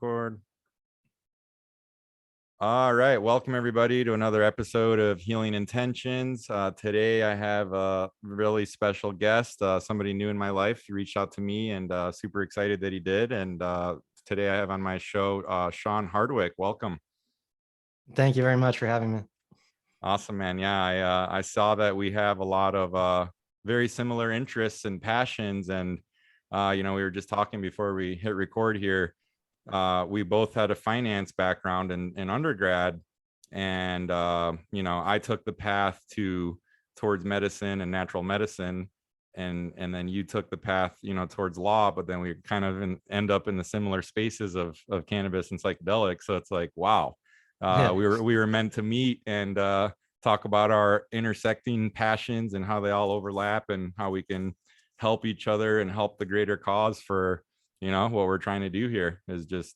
Record. All right, welcome everybody to another episode of Healing Intentions. Today I have a really special guest, somebody new in my life. He reached out to me and super excited that he did. And today I have on my show, Sean Hardwick. Welcome. Thank you very much for having me. Awesome, man. Yeah, I saw that we have a lot of very similar interests and passions. And, we were just talking before we hit record here. We both had a finance background in undergrad, and I took the path towards medicine and natural medicine, and then you took the path towards law, but then we kind of end up in the similar spaces of cannabis and psychedelics. So it's like, wow, we were meant to meet and talk about our intersecting passions and how they all overlap and how we can help each other and help the greater cause for what we're trying to do here is just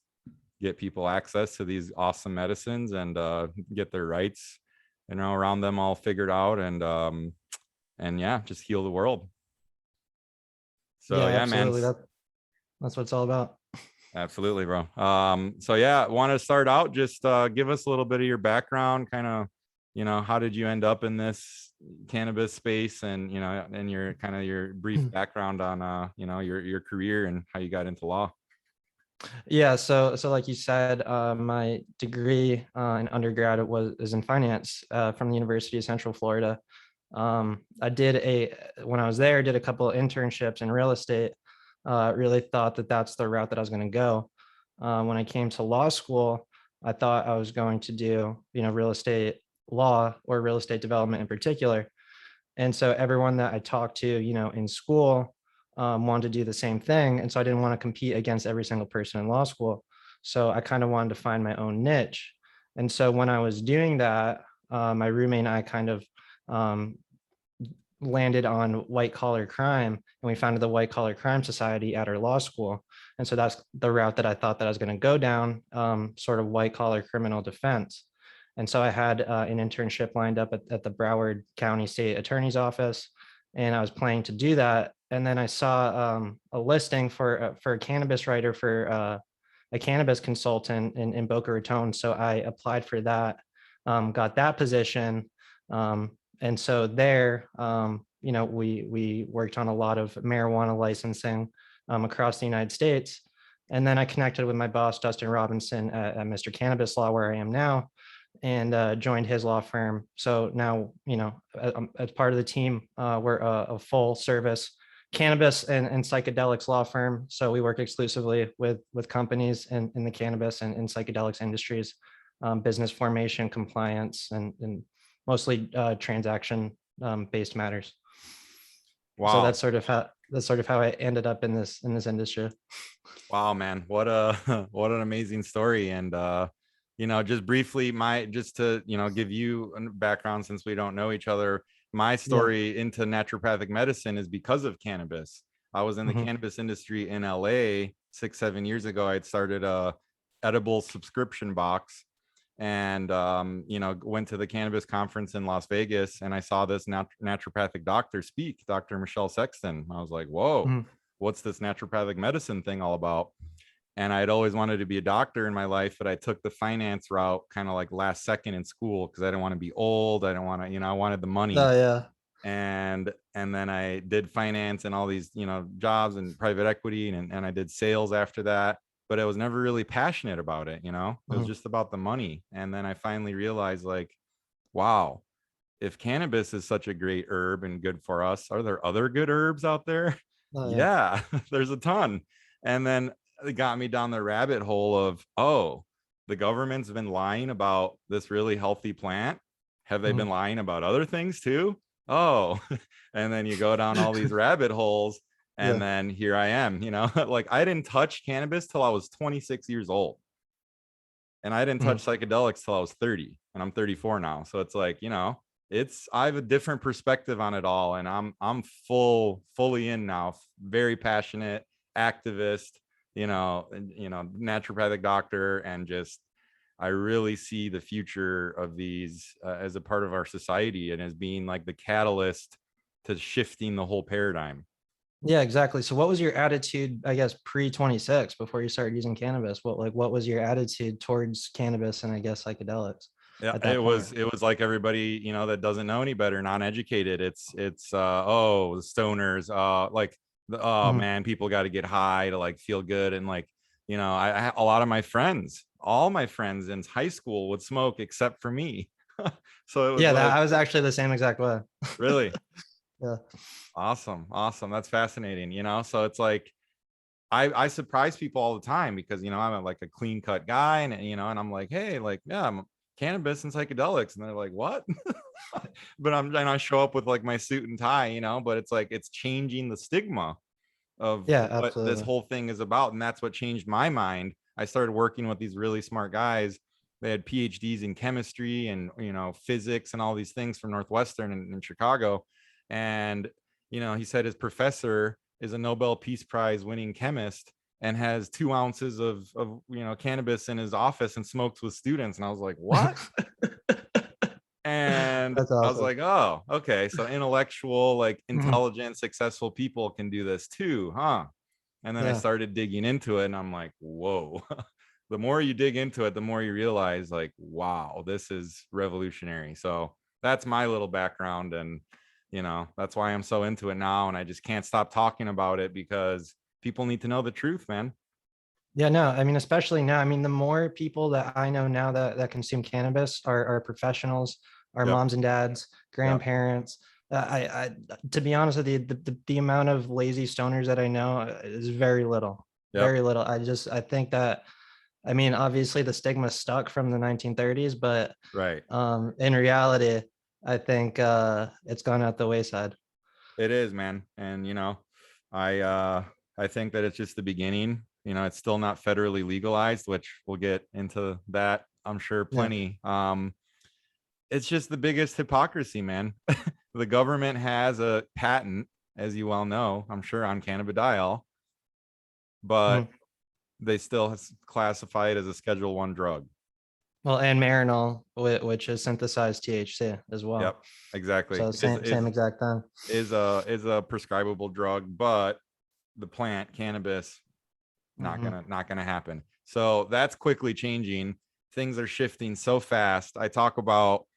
get people access to these awesome medicines and get their rights, around them all figured out and yeah, just heal the world. So yeah, absolutely. man. That's what it's all about. Absolutely, bro. So yeah, want to start out, just give us a little bit of your background, kind of, how did you end up in this cannabis space, and and your brief background on your career and how you got into law. Yeah, so like you said, my degree in undergrad is in finance from the University of Central Florida. When I was there, did a couple of internships in real estate. Really thought that that's the route that I was going to go. When I came to law school, I thought I was going to do real estate law or real estate development in particular. And so everyone that I talked to in school wanted to do the same thing. And so I didn't want to compete against every single person in law school. So I kind of wanted to find my own niche. And so when I was doing that, my roommate and I kind of landed on white collar crime, and we founded the White Collar Crime Society at our law school. And so that's the route that I thought that I was going to go down, sort of white collar criminal defense. And so I had an internship lined up at the Broward County State Attorney's Office, and I was planning to do that. And then I saw a listing for a cannabis writer for a cannabis consultant in Boca Raton. So I applied for that, got that position. And so there, we worked on a lot of marijuana licensing across the United States. And then I connected with my boss, Dustin Robinson at Mr. Cannabis Law, where I am now, and joined his law firm. So now, as part of the team, we're a full service cannabis and psychedelics law firm. So we work exclusively with companies in the cannabis and in psychedelics industries, business formation, compliance, and mostly transaction based matters. Wow. So that's sort of how I ended up in this industry. Wow, man, what an amazing story. And just briefly, just to give you a background, since we don't know each other, my story into naturopathic medicine is because of cannabis. I was in the cannabis industry in LA 6-7 years ago. I had started a edible subscription box, and went to the cannabis conference in Las Vegas, and I saw this naturopathic doctor speak, Dr. Michelle Sexton. I was like, whoa, what's this naturopathic medicine thing all about? And I had always wanted to be a doctor in my life, but I took the finance route kind of like last second in school because I didn't want to be old. I didn't want to, I wanted the money. Oh yeah. And then I did finance and all these, jobs and private equity, and I did sales after that, but I was never really passionate about it. It was just about the money. And then I finally realized, like, wow, if cannabis is such a great herb and good for us, are there other good herbs out there? Oh, yeah, there's a ton. And then it got me down the rabbit hole of, oh, the government's been lying about this really healthy plant. Have they been lying about other things too? Oh, and then you go down all these rabbit holes, and then here I am, like I didn't touch cannabis till I was 26 years old. And I didn't touch psychedelics till I was 30, and I'm 34 now. So it's like, I have a different perspective on it all, and I'm fully in now, very passionate activist, naturopathic doctor, and just I really see the future of these as a part of our society and as being like the catalyst to shifting the whole paradigm. Yeah, exactly. So what was your attitude, I guess, pre 26 before you started using cannabis? What was your attitude towards cannabis and I guess psychedelics Yeah, at that it point? was it was like everybody, that doesn't know any better, non-educated. It's oh, the stoners, like oh Mhm. man, people got to get high to like feel good. And like, I a lot of my friends, all my friends in high school would smoke except for me. So it was Yeah, that like, I was actually the same exact way. really Yeah. awesome, awesome. That's fascinating, so it's like I surprise people all the time because I'm like a clean cut guy, and I'm like, hey, like, yeah, I'm cannabis and psychedelics, and they're like, what? But and I show up with like my suit and tie, but it's like it's changing the stigma of Yeah, what this absolutely. whole thing is about, and that's what changed my mind. I started working with these really smart guys. They had PhDs in chemistry and physics and all these things from Northwestern in Chicago, and he said his professor is a Nobel Peace Prize winning chemist and has 2 ounces of cannabis in his office and smokes with students. And I was like, what? And That's I was awesome. like, oh, okay. So intellectual, like Mhm. intelligent, successful people can do this too, huh? And then I Yeah. started digging into it and I'm like, whoa. The more you dig into it, the more you realize, like, wow, this is revolutionary. So that's my little background. And, that's why I'm so into it now. And I just can't stop talking about it because people need to know the truth, man. Yeah, no, I mean, especially now, I mean, the more people that I know now that consume cannabis are professionals, are Yep. moms and dads, Yep. grandparents. To be honest with you, the amount of lazy stoners that I know is very little, Yep. very little. I think that, I mean, obviously the stigma stuck from the 1930s, but Right. in reality, I think it's gone out the wayside. It is, man. And I I think that it's just the beginning. It's still not federally legalized, which we'll get into that, I'm sure, Yeah. plenty. It's just the biggest hypocrisy, man. The government has a patent, as you well know, I'm sure, on cannabidiol, but Mhm. they still classify it as a Schedule One drug. Well, and Marinol, which is synthesized THC as Yep, well. exactly. So Is same exact thing. is a prescribable drug, but the plant cannabis, not Hmm. gonna not gonna happen. So that's quickly changing. Things are shifting so fast. I talk about,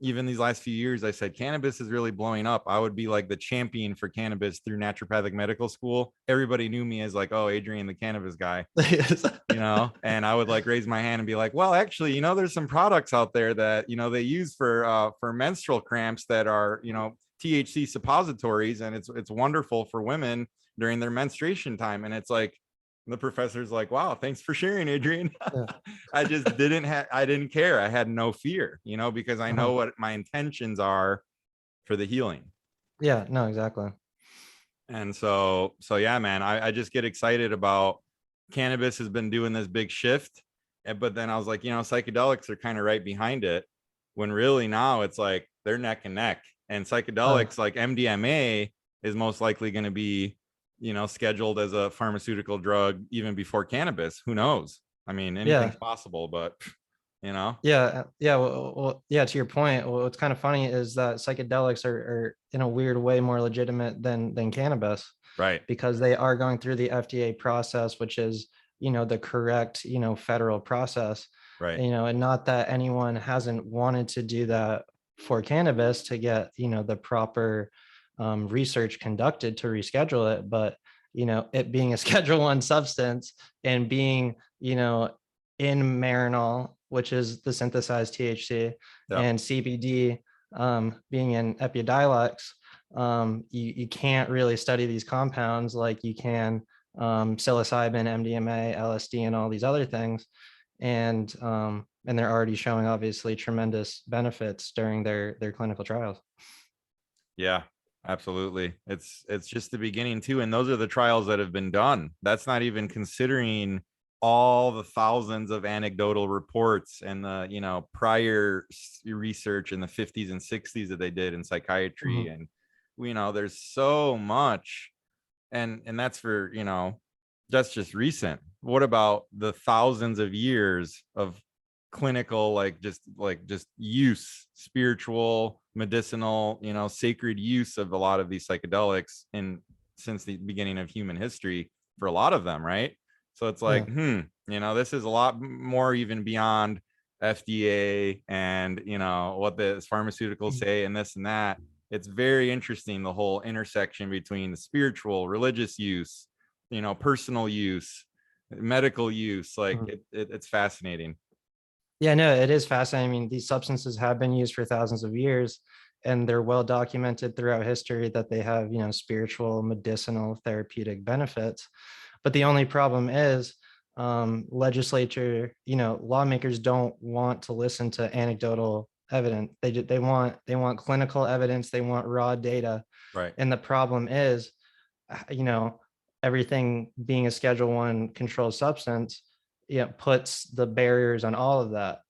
even these last few years, I said cannabis is really blowing up. I would be like the champion for cannabis through naturopathic medical school. Everybody knew me as like, oh, Adrian, the cannabis guy, Yes. and I would like raise my hand and be like, well, actually, there's some products out there that they use for menstrual cramps that are THC suppositories, and it's wonderful for women during their menstruation time. And it's like, the professor's like, wow, thanks for sharing, Adrian. Yeah. I didn't care. I had no fear, because I know Uh-huh. what my intentions are for the healing. Yeah, no, exactly. And so yeah, man, I just get excited about cannabis has been doing this big shift. But then I was like, psychedelics are kind of right behind it, when really now it's like they're neck and neck. And Oh, psychedelics like MDMA is most likely going to be, scheduled as a pharmaceutical drug even before cannabis. Who knows? I mean, anything's yeah. possible, but Yeah, yeah. Yeah. To your point, what's kind of funny is that psychedelics are in a weird way more legitimate than cannabis right, because they are going through the FDA process, which is the correct federal process. right, And not that anyone hasn't wanted to do that for cannabis to get the proper research conducted to reschedule it, but it being a Schedule One substance and being in Marinol, which is the synthesized THC, yeah, and CBD being in Epidiolex, you can't really study these compounds like you can psilocybin, MDMA, LSD, and all these other things. And they're already showing obviously tremendous benefits during their clinical trials. yeah, absolutely. It's just the beginning too, and those are the trials that have been done. That's not even considering all the thousands of anecdotal reports and the prior research in the 50s and 60s that they did in psychiatry. Mhm. And there's so much. And that's for that's just recent. What about the thousands of years of clinical, like just use, spiritual, medicinal, sacred use of a lot of these psychedelics in since the beginning of human history for a lot of them, right? So it's like, Yeah. this is a lot more even beyond FDA and, what the pharmaceuticals say and this and that. It's very interesting, the whole intersection between the spiritual, religious use, personal use, medical use. Like it's fascinating. Yeah, no, it is fascinating. I mean, these substances have been used for thousands of years, and they're well documented throughout history that they have, spiritual, medicinal, therapeutic benefits. But the only problem is legislature, lawmakers don't want to listen to anecdotal evidence. They want clinical evidence, they want raw data. Right. And the problem is, you know, everything being a Schedule One controlled substance, puts the barriers on all of that.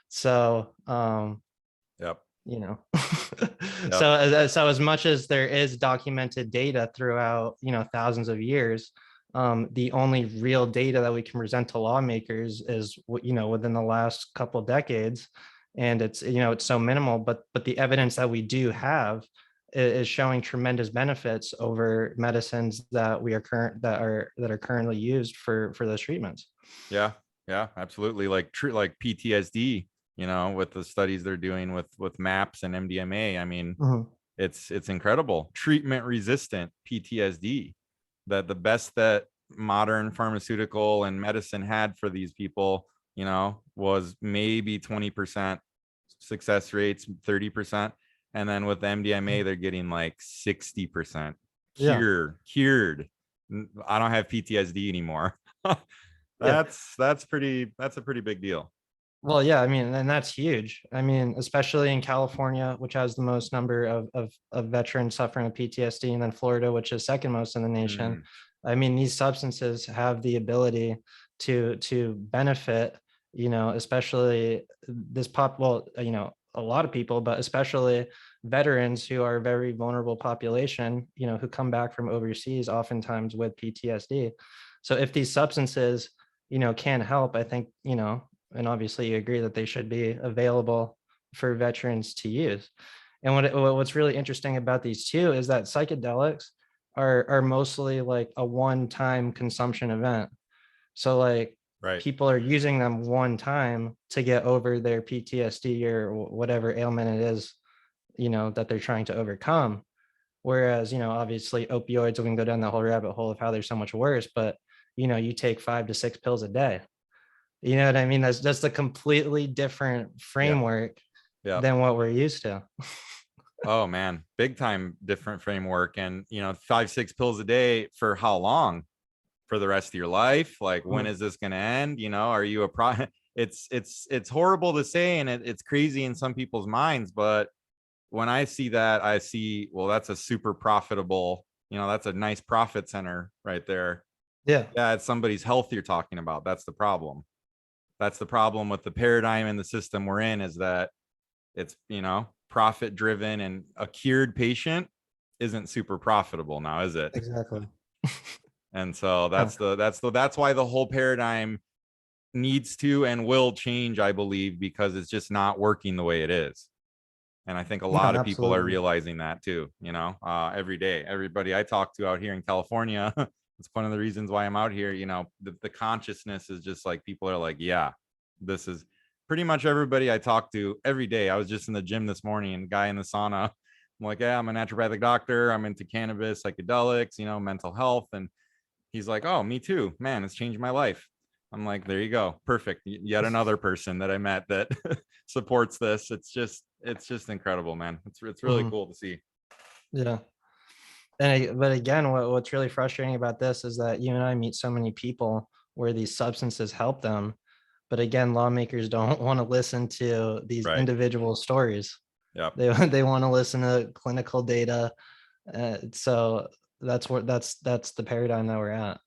So, Yep. you know, Yep. so as much as there is documented data throughout, thousands of years, the only real data that we can present to lawmakers is, within the last couple of decades, and it's so minimal. But the evidence that we do have is showing tremendous benefits over medicines that are currently used for those treatments. Yeah. Yeah, absolutely. Like like PTSD, with the studies they're doing with MAPS and MDMA. I mean, Mhm. it's incredible. Treatment resistant PTSD, that the best that modern pharmaceutical and medicine had for these people, was maybe 20% success rates, 30%. And then with the MDMA, they're getting like 60% Yeah, cured. I don't have PTSD anymore. yeah. That's a pretty big deal. Well, yeah, I mean, and that's huge. I mean, especially in California, which has the most number of veterans suffering with PTSD, and then Florida, which is second most in the nation. Mm, I mean, these substances have the ability to benefit, especially a lot of people, but especially veterans who are a very vulnerable population, who come back from overseas, oftentimes with PTSD. So if these substances, can help, I think, and obviously you agree that they should be available for veterans to use. And what's really interesting about these two is that psychedelics are mostly like a one-time consumption event. So like right. people are using them one time to get over their PTSD or whatever ailment it is, that they're trying to overcome. Whereas, obviously opioids, we can go down the whole rabbit hole of how they're so much worse, but you take 5 to 6 pills a day. You know what I mean? That's just a completely different Yeah. framework Yeah. than what we're used to. Oh man, big time different framework. And 5, 6 pills a day for how long? For the rest of your life? Like, when is this going to end? Are you it's horrible to say, and it's crazy in some people's minds, but when I see that, I see, well, that's a super profitable, that's a nice profit center right there. Yeah, Yeah, it's somebody's health you're talking about. That's the problem. That's the problem with the paradigm and the system we're in, is that it's, profit driven, and a cured patient isn't super profitable now, is it? exactly. And so Yeah, that's why the whole paradigm needs to and will change, I believe, because it's just not working the way it is. And I think a no, lot of people are absolutely. realizing that too, every day. Everybody I talk to out here in California, it's one of the reasons why I'm out here. The consciousness is just like, people are like, yeah, this is pretty much everybody I talk to every day. I was just in the gym this morning, and guy in the sauna, I'm like, yeah, I'm a naturopathic doctor. I'm into cannabis, psychedelics, mental health. And he's like, oh, me too, man, it's changed my life. I'm like, there you go, perfect, yet another person that I met that supports this. It's just incredible, man. It's really Mhm. cool to see. Yeah. But again, what's really frustrating about this is that you and I meet so many people where these substances help them. But again, lawmakers don't want to listen to these Right. individual stories. Yep. They want to listen to clinical data. So that's the paradigm that we're at.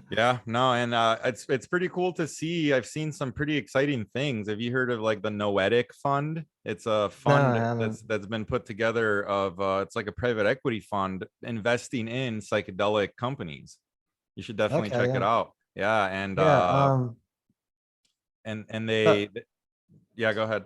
Yeah, no, and it's pretty cool to see. I've seen some pretty exciting things. Have you heard of like the Noetic Fund? It's a No, I fund haven't. that's been put together of it's like a private equity fund investing in psychedelic companies. You should definitely Okay, check it yeah. out. Yeah, and Yeah. and Uh, they, yeah, go ahead.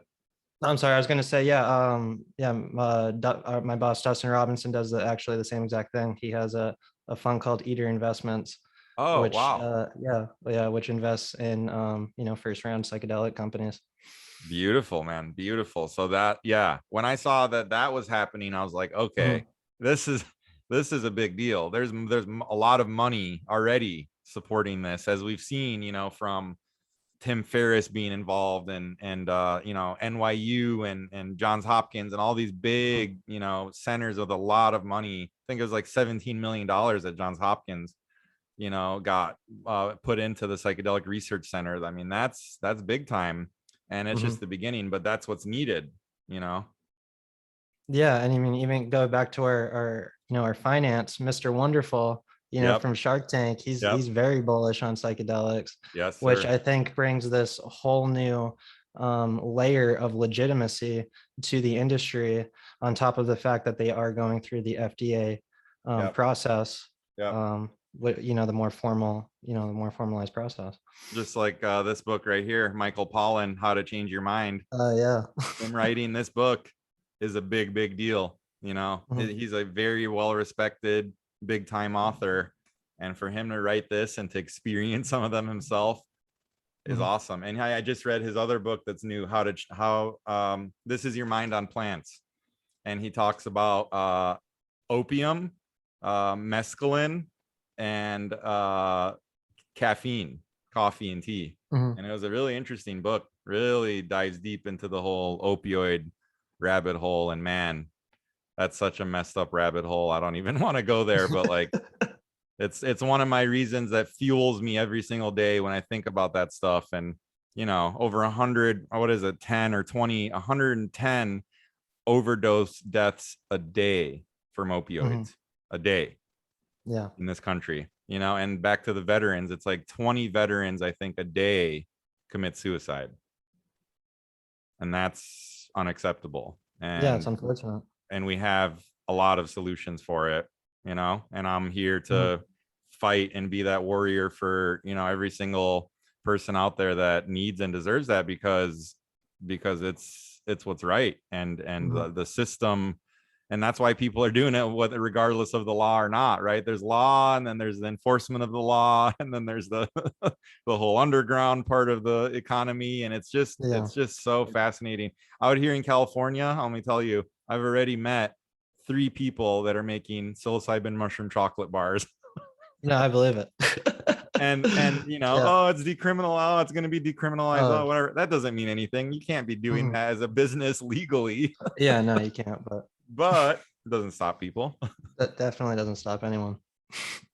I'm sorry, I was gonna say, yeah, my boss Dustin Robinson does actually the same exact thing. He has a fund called Eater Investments, Oh, which wow. which invests in first round psychedelic companies. Beautiful, man. Beautiful. So that, yeah, when I saw that that was happening, I was like, okay, Mhm, this is this is a big deal. There's a lot of money already supporting this, as we've seen, from Tim Ferriss being involved, and NYU and Johns Hopkins and all these mhm, big, centers with a lot of money. I think it was like $17 million at Johns Hopkins, got put into the psychedelic research center. I mean, that's big time, and it's just mhm. the beginning, but that's what's needed, you know. Yeah, and I mean, even go back to our finance, Mr. Wonderful, Yep. from Shark Tank, he's Yep. very bullish on psychedelics, Yes, which sir. I think brings this whole new layer of legitimacy to the industry, on top of the fact that they are going through the FDA Yep. process, Yep. the more formalized process. Just like this book right here, Michael Pollan, How to Change Your Mind. Yeah. Him writing this book is a big deal. Mhm, He's a very well respected, big time author, and for him to write this and to experience some of them himself is mhm, awesome. And I just read his other book that's new, how This Is Your Mind on Plants, and he talks about opium, mescaline, and caffeine, coffee and tea. mhm. And it was a really interesting book. Really dives deep into the whole opioid rabbit hole. And man, that's such a messed up rabbit hole. I don't even want to go there, but like it's one of my reasons that fuels me every single day when I think about that stuff. And over 100, what is it, 10 or 20, 110 overdose deaths a day from Mhm. opioids a day Yeah. in this country, and back to the veterans, it's like 20 veterans, I think, a day commit suicide. And that's unacceptable. Yeah, it's And unfortunate. we have a lot of solutions for it, and I'm here Mhm. to fight and be that warrior for, every single person out there that needs and deserves that, because it's what's right. And Mhm. the system, and that's why people are doing it, whether regardless of the law or not, right? There's law, and then there's the enforcement of the law, and then there's the the whole underground part of the economy. And Yeah. it's just so fascinating out here in California. Let me tell you, I've already met 3 people that are making psilocybin mushroom chocolate bars. No, I believe it. And Yeah. oh, it's decriminal, oh, it's going to be decriminalized, Uh, oh, whatever. That doesn't mean anything. You can't be doing mhm. that as a business legally. Yeah, no, you can't, but But it doesn't stop people. that definitely doesn't stop anyone.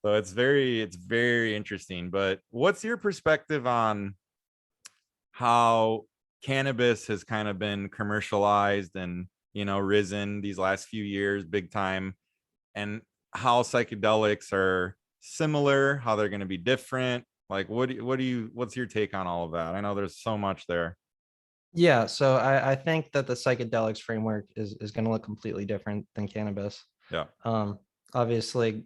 So it's very interesting. But what's your perspective on how cannabis has kind of been commercialized and, risen these last few years big time, and how psychedelics are similar, how they're going to be different? Like, what's your take on all of that? I know there's so much there. Yeah, so I think that the psychedelics framework is going to look completely different than cannabis. Yeah. Um, Obviously,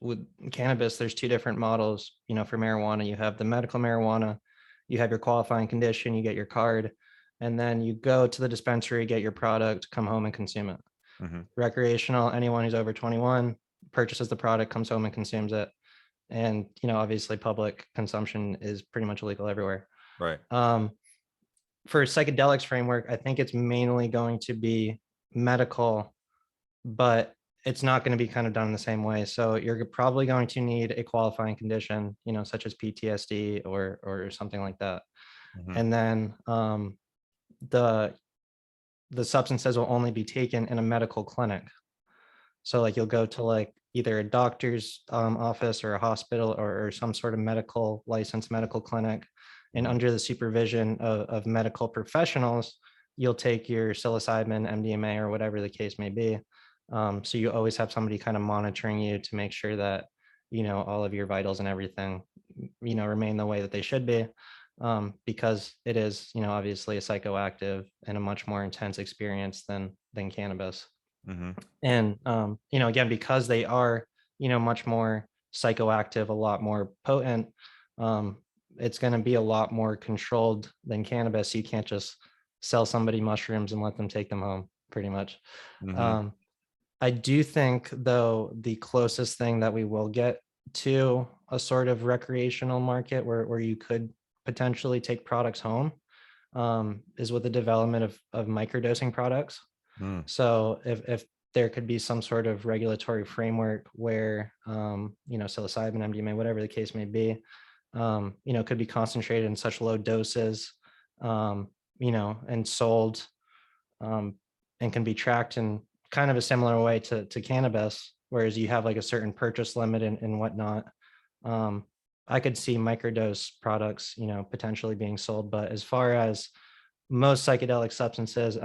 with cannabis, there's two different models. For marijuana, you have the medical marijuana, you have your qualifying condition, you get your card, and then you go to the dispensary, get your product, come home and consume it. Hmm. Recreational, anyone who's over 21 purchases the product, comes home and consumes it. And, obviously public consumption is pretty much illegal everywhere. Right. Um, for psychedelics framework, I think it's mainly going to be medical, but it's not going to be kind of done in the same way. So you're probably going to need a qualifying condition, such as PTSD or something like that. Hmm. And then the the substances will only be taken in a medical clinic. So like you'll go to like either a doctor's office or a hospital or some sort of medical licensed medical clinic. And Hmm. under the supervision of medical professionals, you'll take your psilocybin, MDMA, or whatever the case may be. So you always have somebody kind of monitoring you to make sure that, all of your vitals and everything, remain the way that they should be. Because it is, obviously a psychoactive and a much more intense experience than cannabis. Hmm. And again, because they are, much more psychoactive, a lot more potent, um, it's going to be a lot more controlled than cannabis. You can't just sell somebody mushrooms and let them take them home, pretty much. Mm-hmm. Um, I do think, though, the closest thing that we will get to a sort of recreational market where you could potentially take products home is with the development of microdosing products. Mm. So if there could be some sort of regulatory framework where, psilocybin, MDMA, whatever the case may be, could be concentrated in such low doses, and sold, um, and can be tracked in kind of a similar way to cannabis, whereas you have like a certain purchase limit and whatnot. Um, I could see microdose products, potentially being sold, but as far as most psychedelic substances,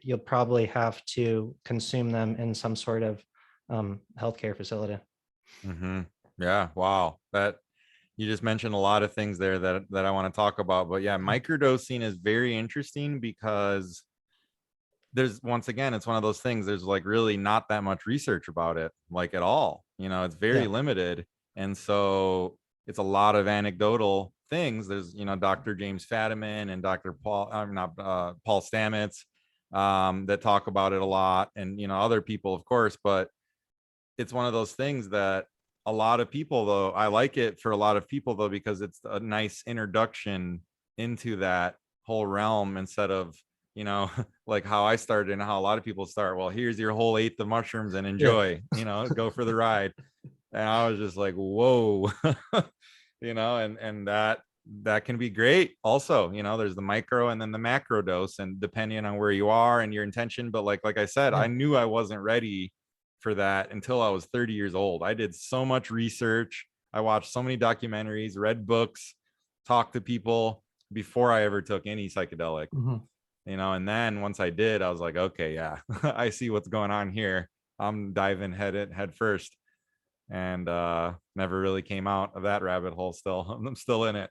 you'll probably have to consume them in some sort of healthcare facility. Mm-hmm. Yeah. Wow. That you just mentioned a lot of things there that I want to talk about. But yeah, microdosing is very interesting because there's, once again, it's one of those things, there's like really not that much research about it, like at all. It's very Yeah. limited. And so it's a lot of anecdotal things. There's, Dr. James Fadiman and Dr. Paul, I'm not Paul Stamets, that talk about it a lot, and other people, of course. But it's one of those things that a lot of people, though, I like it for a lot of people, though, because it's a nice introduction into that whole realm, instead of, like how I started and how a lot of people start. Well, here's your whole eighth of mushrooms and Yeah. enjoy, go for the ride. And I was just like, whoa, and that can be great also. There's the micro and then the macro dose, and depending on where you are and your intention. But like I said, I Yeah. knew I wasn't ready for that until I was 30 years old. I did so much research. I watched so many documentaries, read books, talked to people before I ever took any psychedelic. Mhm. And then once I did, I was like, okay, yeah, I see what's going on here. I'm diving head first, and never really came out of that rabbit hole. Still, I'm still in it.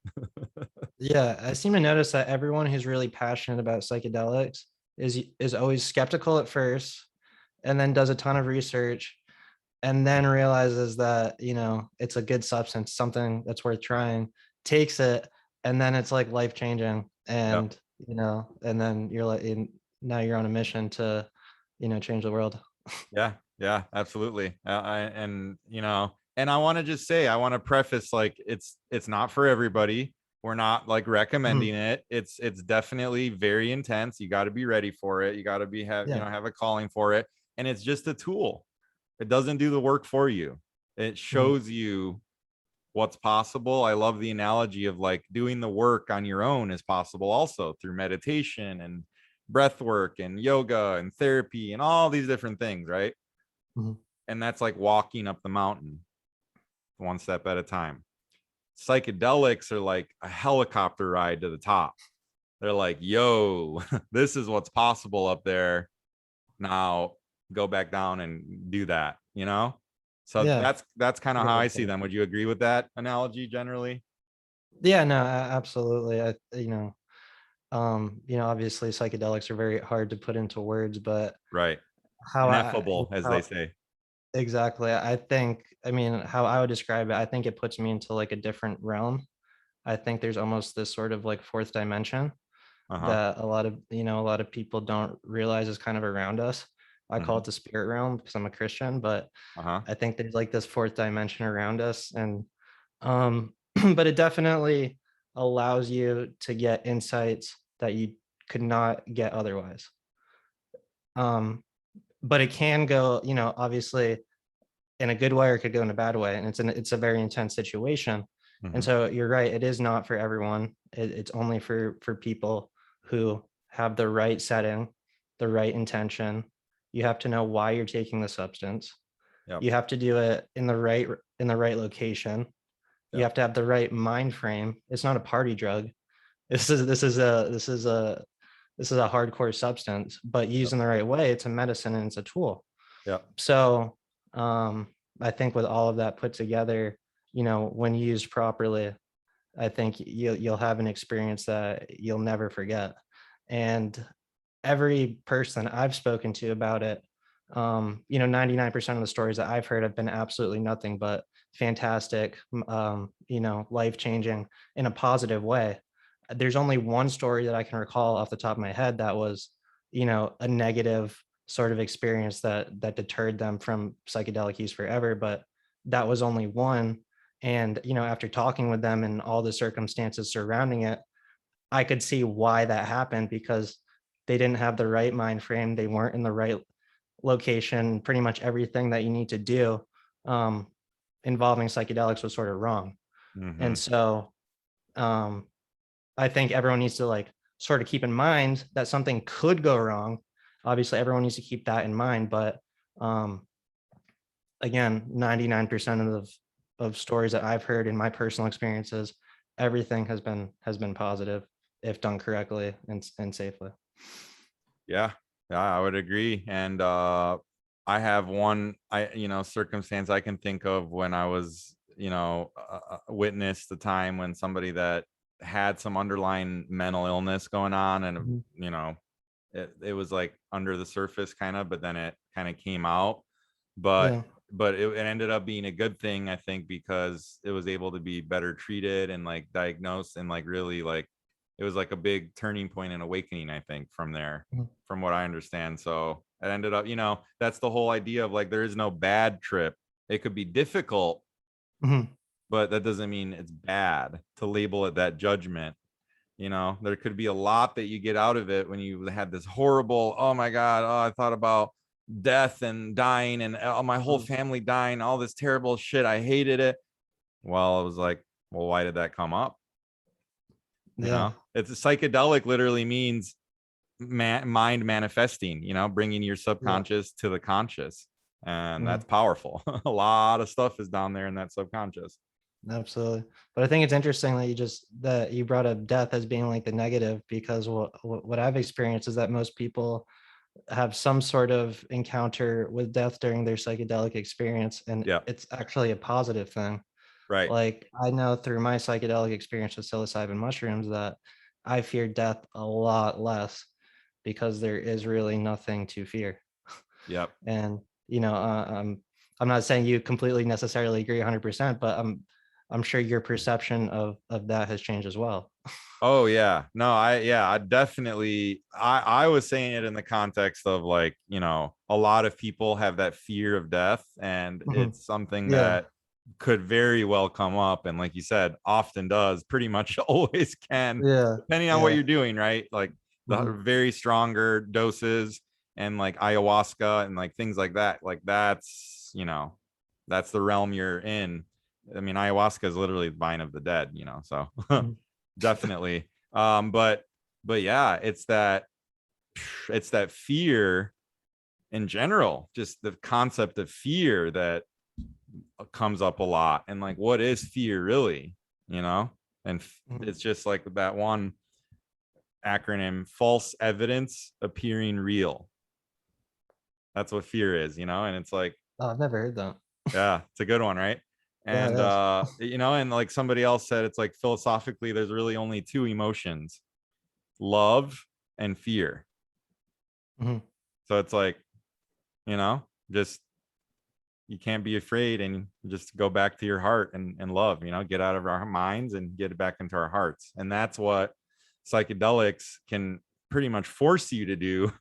Yeah, I seem to notice that everyone who's really passionate about psychedelics is always skeptical at first, and then does a ton of research, and then realizes that it's a good substance, something that's worth trying, takes it, and then it's like life changing, Yep. and then you're like, now you're on a mission to change the world. Yeah, yeah, absolutely. And I want to just say, I want to preface, like, it's not for everybody. We're not like Mhm. recommending it. It's definitely very intense. You got to be ready for it. You got to Yeah. have a calling for it. And it's just a tool. It doesn't do the work for you. It Mhm. shows you what's possible. I love the analogy of like doing the work on your own is possible also through meditation and breath work and yoga and therapy and all these different things, right? Mhm. And that's like walking up the mountain one step at a time. Psychedelics are like a helicopter ride to the top. They're like, yo, this is what's possible up there. Now go back down and do that. So Yeah. that's kind of how Really I see cool. them. Would you agree with that analogy generally? Yeah, no, absolutely. Obviously psychedelics are very hard to put into words, but Right. how Ineffable, as they how say. exactly, how I would describe it, I think it puts me into like a different realm. I think there's almost this sort of like fourth dimension Uh-huh. that a lot of people don't realize is kind of around us. I call Hmm. it the spirit realm because I'm a Christian, but Uh-huh. I think there's like this fourth dimension around us, and um but it definitely allows you to get insights that you could not get otherwise. um but it can go, obviously, in a good way, or it could go in a bad way, and it's a very intense situation. And Hmm. so you're right, it is not for everyone. It's only for people who have the right setting, the right intention. You have to know why you're taking the substance. Yep. You have to do it in the right location. You Yep. have to have the right mind frame. It's not a party drug. This is a hardcore substance, but used Yep. in the right way, it's a medicine and it's a tool. Yep. So I think with all of that put together, when used properly, I think you'll have an experience that you'll never forget. And every person I've spoken to about it, 99% of the stories that I've heard have been absolutely nothing but fantastic, life changing in a positive way. there's only one story that I can recall off the top of my head that was, a negative sort of experience that deterred them from psychedelic use forever. But that was only one. And, after talking with them and all the circumstances surrounding it, I could see why that happened, because they didn't have the right mind frame. They weren't in the right location. Pretty much everything that you need to do um, involving psychedelics was sort of wrong. Mm-hmm. And so um, I think everyone needs to like sort of keep in mind that something could go wrong. Obviously, everyone needs to keep that in mind. But um, again, 99% of stories that I've heard in my personal experiences, everything has been positive if done correctly and safely. Yeah, yeah, I would agree. And I have one, circumstance I can think of when I was, witnessed the time when somebody that had some underlying mental illness going on, and Mhm. it was like under the surface kind of, but then it kind of came out. But Yeah. it ended up being a good thing, I think, because it was able to be better treated and like diagnosed, and like really like it was like a big turning point and awakening, I think, from there, Mhm. from what I understand. So it ended up, that's the whole idea of like there is no bad trip. It could be difficult, Mhm. but that doesn't mean it's bad to label it that judgment. There could be a lot that you get out of it when you had this horrible, oh my God, oh, I thought about death and dying and my whole Mhm. family dying, all this terrible shit. I hated it. Well, it was like, well, why did that come up? Yeah. It's a psychedelic literally means mind manifesting, bringing your Yeah. subconscious to the conscious. And Mhm. that's powerful. A lot of stuff is down there in that subconscious. Absolutely. But I think it's interesting that you brought up death as being like the negative, because what I've experienced is that most people have some sort of encounter with death during their psychedelic experience, and Yeah. it's actually a positive thing. Right. Like, I know through my psychedelic experience with psilocybin mushrooms that I fear death a lot less, because there is really nothing to fear. Yep. And I'm not saying you completely necessarily agree 100%, but I'm sure your perception of that has changed as well. Oh yeah. No, I definitely I was saying it in the context of like, a lot of people have that fear of death, and Mhm. it's something Yeah. that could very well come up, and like you said, often does, pretty much always can, Yeah. depending on what Yeah. you're doing, right? Like the Mhm. very stronger doses and like ayahuasca and like things like that. Like that's the realm you're in. I mean, ayahuasca is literally the vine of the dead, so Mhm. definitely. But yeah, it's that fear in general, just the concept of fear that comes up a lot. And like, what is fear really? And Mhm. it's just like that one acronym: false evidence appearing real. That's what fear is, and it's like, Oh, I've never heard that. yeah, it's a good one, right? Yeah, And it is. and like somebody else said, it's like philosophically there's really only two emotions: love and fear. Mhm. So it's like, just you can't be afraid, and just go back to your heart and love, get out of our minds and get it back into our hearts. And that's what psychedelics can pretty much force you to do,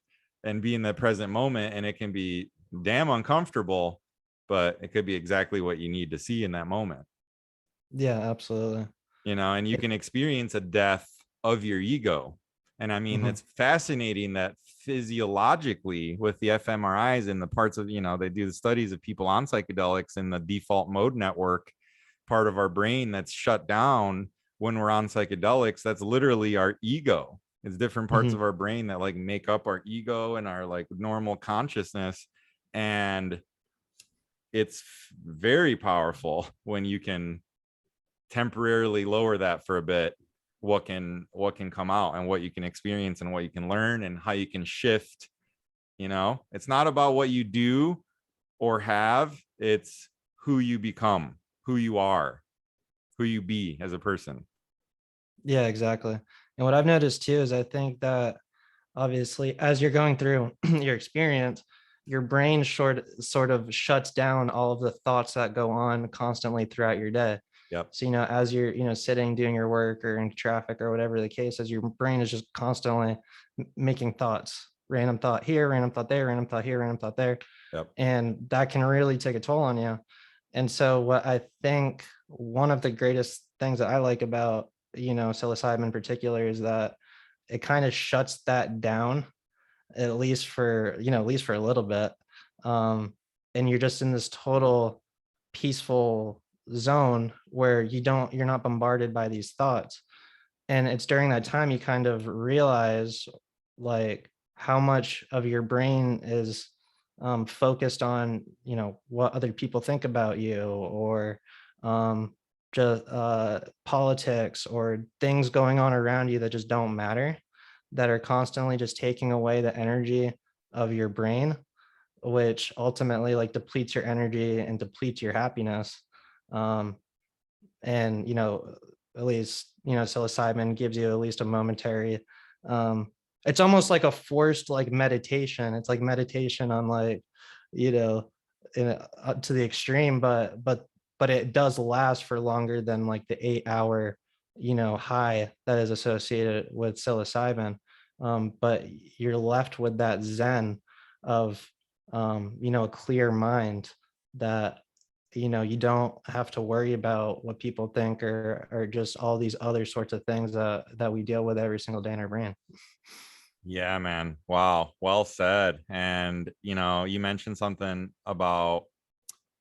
and be in the present moment. And it can be damn uncomfortable, but it could be exactly what you need to see in that moment. Yeah, absolutely. And you It, can experience a death of your ego. And I mean, mhm. it's fascinating that physiologically with the fMRIs and the parts of, they do the studies of people on psychedelics in the default mode network part of our brain that's shut down when we're on psychedelics. That's literally our ego. It's different parts of Mhm. our brain that like make up our ego and our like normal consciousness. And it's very powerful when you can temporarily lower that for a bit. What can come out, and what you can experience, and what you can learn, and how you can shift. It's not about what you do or have, it's who you become, who you are, who you be as a person. Yeah, exactly. And what I've noticed too is I think that obviously as you're going through your experience, your brain sort of shuts down all of the thoughts that go on constantly throughout your day. Yep. So, as you're, sitting, doing your work or in traffic or whatever the case is, your brain is just constantly making thoughts, random thought here, random thought there, random thought here, random thought there. Yep. And that can really take a toll on you. And so what I think one of the greatest things that I like about, psilocybin in particular is that it kind of shuts that down, at least for, a little bit. And you're just in this total peaceful zone where you're not bombarded by these thoughts. And it's during that time you kind of realize like how much of your brain is focused on, what other people think about you, or just politics, or things going on around you that just don't matter, that are constantly just taking away the energy of your brain, which ultimately like depletes your energy and depletes your happiness. Um, and at least psilocybin gives you at least a momentary, um it's almost like a forced like meditation. It's like meditation on like, you know to the extreme, but it does last for longer than like the 8 hour high that is associated with psilocybin. But you're left with that zen of a clear mind, that you don't have to worry about what people think, or just all these other sorts of things that we deal with every single day in our brain. Yeah, man. Wow. Well said. And, you mentioned something about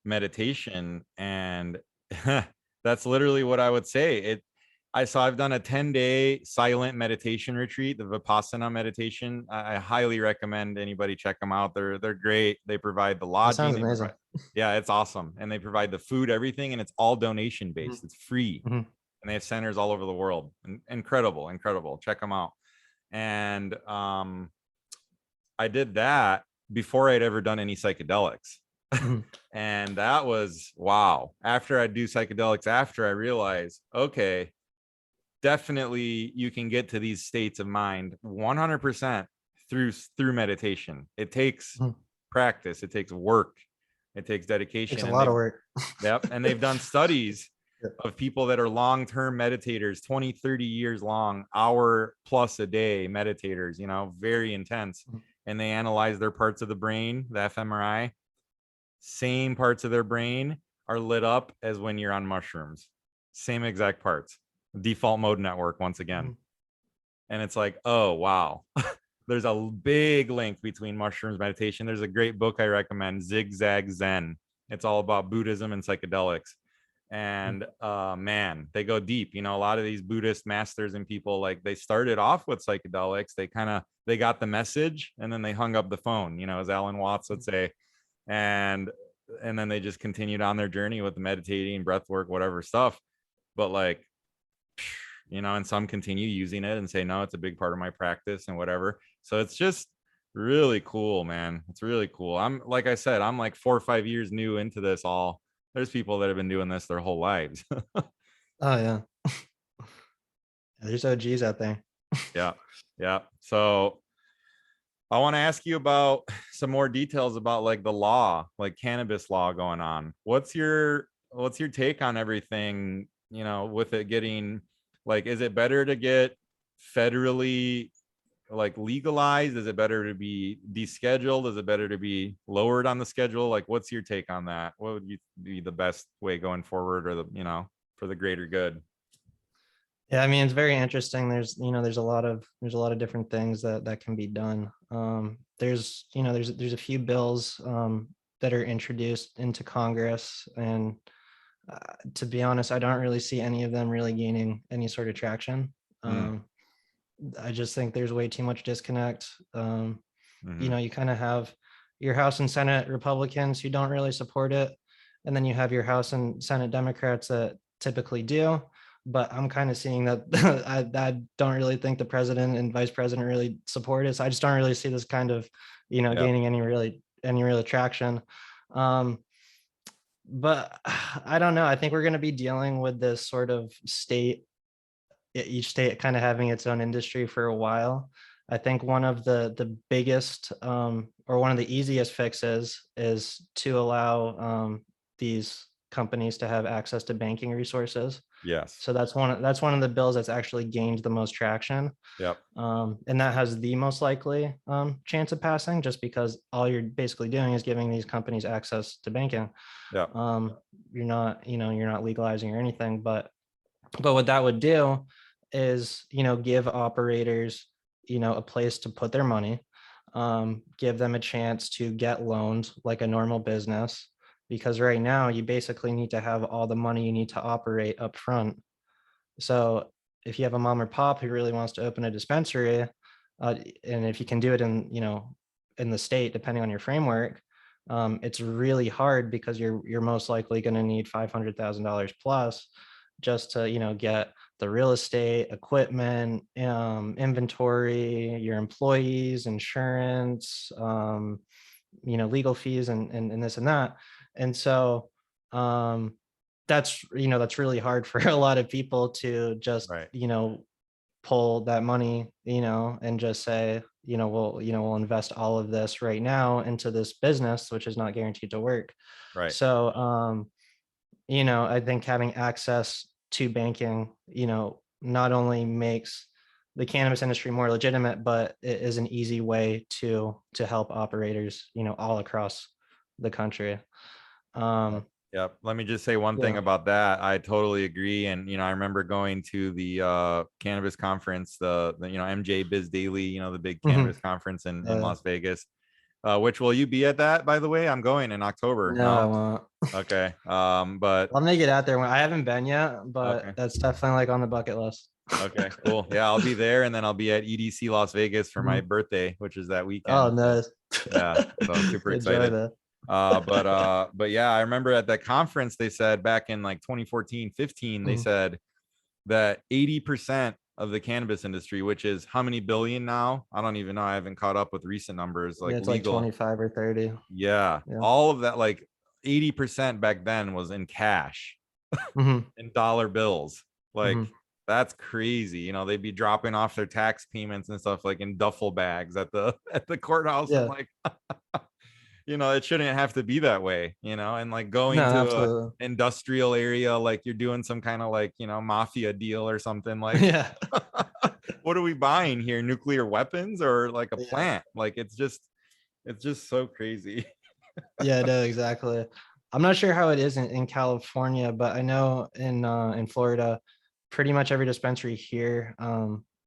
meditation, and that's literally what I would say. I've done a 10-day silent meditation retreat, the Vipassana meditation. I highly recommend anybody check them out. They're great. They provide the That lodging. sounds amazing. Yeah, it's awesome. And they provide the food, everything, and it's all donation based. Mhm. It's free. Mhm. And they have centers all over the world. Incredible, incredible. Check them out. And I did that before I'd ever done any psychedelics. Mhm. And that was wow. After I do psychedelics, after I realized, okay, definitely you can get to these states of mind 100% through meditation. It takes Mhm. practice, it takes work, it takes Takes dedication. a And lot of work. they've done studies Yeah. of people that are long-term meditators, 20, 30 years long, hour plus a day meditators, very intense. Mhm. And they analyze their parts of the brain, the fMRI. Same parts of their brain are lit up as when you're on mushrooms. Same exact parts. Default mode network once again. Mhm. And it's like, oh wow. There's a big link between mushrooms meditation. There's a great book I recommend, Zigzag Zen. It's all about Buddhism and psychedelics. And man, they go deep. A lot of these Buddhist masters and people, like, they started off with psychedelics. They got the message and then they hung up the phone, as Alan Watts would say. And then they just continued on their journey with the meditating, breath work, whatever stuff. But like, and some continue using it and say, no, it's a big part of my practice and whatever. So it's just really cool, man. It's really cool. Like I said, I'm like 4 or 5 years new into this all. There's people that have been doing this their whole lives. Oh yeah. There's OGs out there. Yeah. Yeah. So I want to ask you about some more details about like the law, like cannabis law going on. What's your take on everything, with it getting, like, is it better to get federally like legalized? Is it better to be descheduled? Is it better to be lowered on the schedule? Like, what's your take on that? What would you be the best way going forward, or for the greater good? Yeah, I mean, it's very interesting. There's a lot of different things that can be done. There's a few bills that are introduced into Congress, and to be honest, I don't really see any of them really gaining any sort of traction. Mm, Um, I just think there's way too much disconnect. mm-hmm. You kind of have your House and Senate Republicans who don't really support it, and then you have your House and Senate Democrats that typically do. But I'm kind of seeing that I don't really think the president and vice president really support it. So I just don't really see this kind of, Yeah. gaining any real traction. Um, but I don't know. I think we're going to be dealing with this sort of each state kind of having its own industry for a while. I think one of the biggest or one of the easiest fixes is to allow these companies to have access to banking resources. Yes. So that's one of the bills that's actually gained the most traction. Yep. And that has the most likely chance of passing, just because all you're basically doing is giving these companies access to banking. Yep. You're not legalizing or anything, but what that would do is, give operators, a place to put their money, give them a chance to get loans like a normal business, because right now you basically need to have all the money you need to operate up front. So if you have a mom or pop who really wants to open a dispensary, and if you can do it in the state, depending on your framework, it's really hard because you're most likely going to need $500,000 plus just to get the real estate, equipment, inventory, your employees, insurance, legal fees, and this and that. And so that's really hard for a lot of people to just Right. pull that money, and just say, we'll invest all of this right now into this business, which is not guaranteed to work. Right. So I think having access to banking, not only makes the cannabis industry more legitimate, but it is an easy way to help operators, all across the country. Yep. Let me just say one thing Yeah. about that. I totally agree. And, I remember going to the cannabis conference, the MJ Biz Daily, the big Mhm. cannabis conference in Las Vegas. Which will you be at that, by the way? I'm going in October. No, I No? won't. Okay. But I'll make it out there. I haven't been yet, but okay. that's definitely like on the bucket list. Okay, cool. Yeah, I'll be there, and then I'll be at EDC Las Vegas for my Mhm. birthday, which is that Oh, weekend. So nice. yeah, so I'm super Enjoy excited. that. But yeah, I remember at that conference they said back in like 2014, 15, they Mhm. said that 80% of the cannabis industry, which is how many billion now? I don't even know. I haven't caught up with recent numbers, Yeah, like it's like legal. 25 or 30. Yeah, Yeah. all of that, like 80% back then was in cash, Hmm. in dollar bills. Like Hmm. that's crazy. They'd be dropping off their tax payments and stuff like in duffel bags at the at the courthouse. I'm Yeah. like, it shouldn't have to be that way, and like No, going to a absolutely. industrial area like you're doing some kind of like, mafia deal or something like Yeah. what are we buying here? Nuclear weapons or like a Yeah. plant? Like it's just so crazy. Yeah, no, exactly. I'm not sure how it is in California, but I know in Florida, pretty much every dispensary here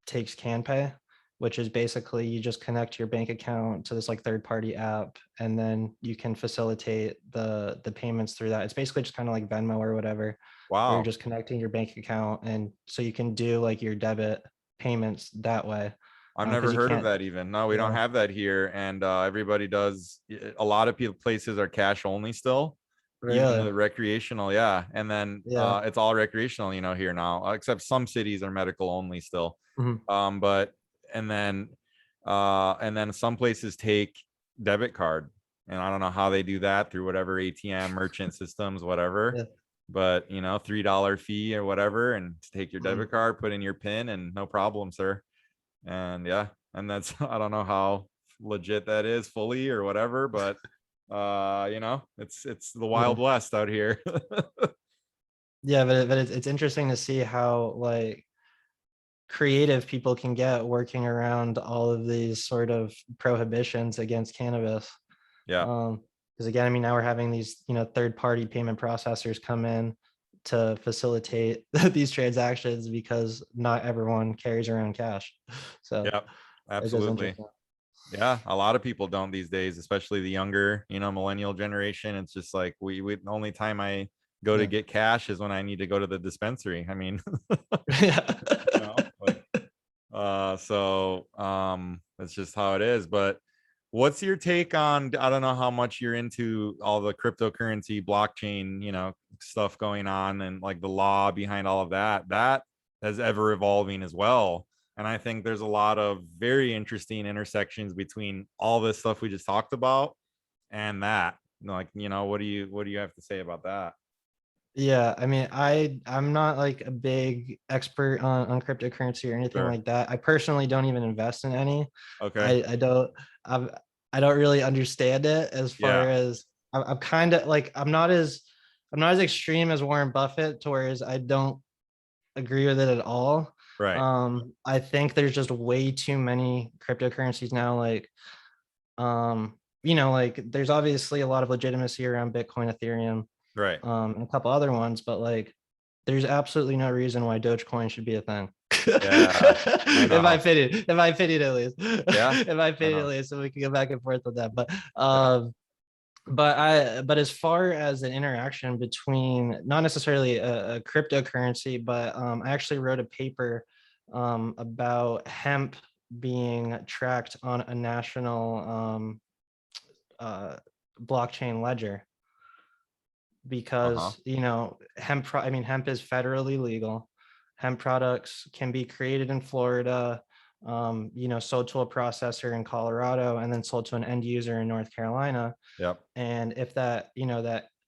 takes CanPay, which is basically you just connect your bank account to this like third party app, and then you can facilitate the payments through that. It's basically just kind of like Venmo or whatever, where you're Wow. just connecting your bank account, and so you can do like your debit payments that way. I've Because never you heard of can't. that even. No, we don't Yeah. have that here. And everybody does. A lot of people places are cash only still, even Really? the recreational. Yeah. And then Yeah. it's all recreational, here now, except some cities are medical only still. Mhm. But and then some places take debit card. And I don't know how they do that through whatever ATM merchant systems, whatever. Yeah. But $3 fee or whatever, and take your Mhm. debit card, put in your PIN, and no problem, sir. And yeah, and that's I don't know how legit that is fully or whatever, but it's the Yeah. wild west out here. Yeah, but it's interesting to see how like creative people can get working around all of these sort of prohibitions against cannabis. Yeah. Because again, I mean, now we're having these, third party payment processors come in to facilitate these transactions because not everyone carries around cash. So Yeah, it's just absolutely. interesting. Yeah, a lot of people don't these days, especially the younger, millennial generation. It's just like we the only time I go to Yeah. get cash is when I need to go to the dispensary. I mean, Yeah. like that's just how it is. But what's your take on, I don't know how much you're into all the cryptocurrency blockchain, stuff going on, and like the law behind all of that is ever evolving as well. And I think there's a lot of very interesting intersections between all this stuff we just talked about and that. Like, what do you have to say about that? Yeah, I mean, I'm not like a big expert on cryptocurrency or anything Sure. like that. I personally don't even invest in any. Okay. I don't I'm, I don't really understand it as far Yeah. as I'm kind of like I'm not as extreme as Warren Buffett, to whereas I don't agree with it at all. Right. I think there's just way too many cryptocurrencies now. Like, like there's obviously a lot of legitimacy around Bitcoin, Ethereum, Right. and a couple other ones, but like there's absolutely no reason why Dogecoin should be a thing. Yeah. I In my know. opinion, in my opinion at least. Yeah. In my I opinion at know. least, so we can go back and forth with that. Yeah. But as far as an interaction between not necessarily a cryptocurrency, but I actually wrote a paper about hemp being tracked on a national uh, blockchain ledger, Uh-huh. because hemp is federally legal. Hemp products can be created in Florida, sold to a processor in Colorado, and then sold to an end user in North Carolina. Yep. And if that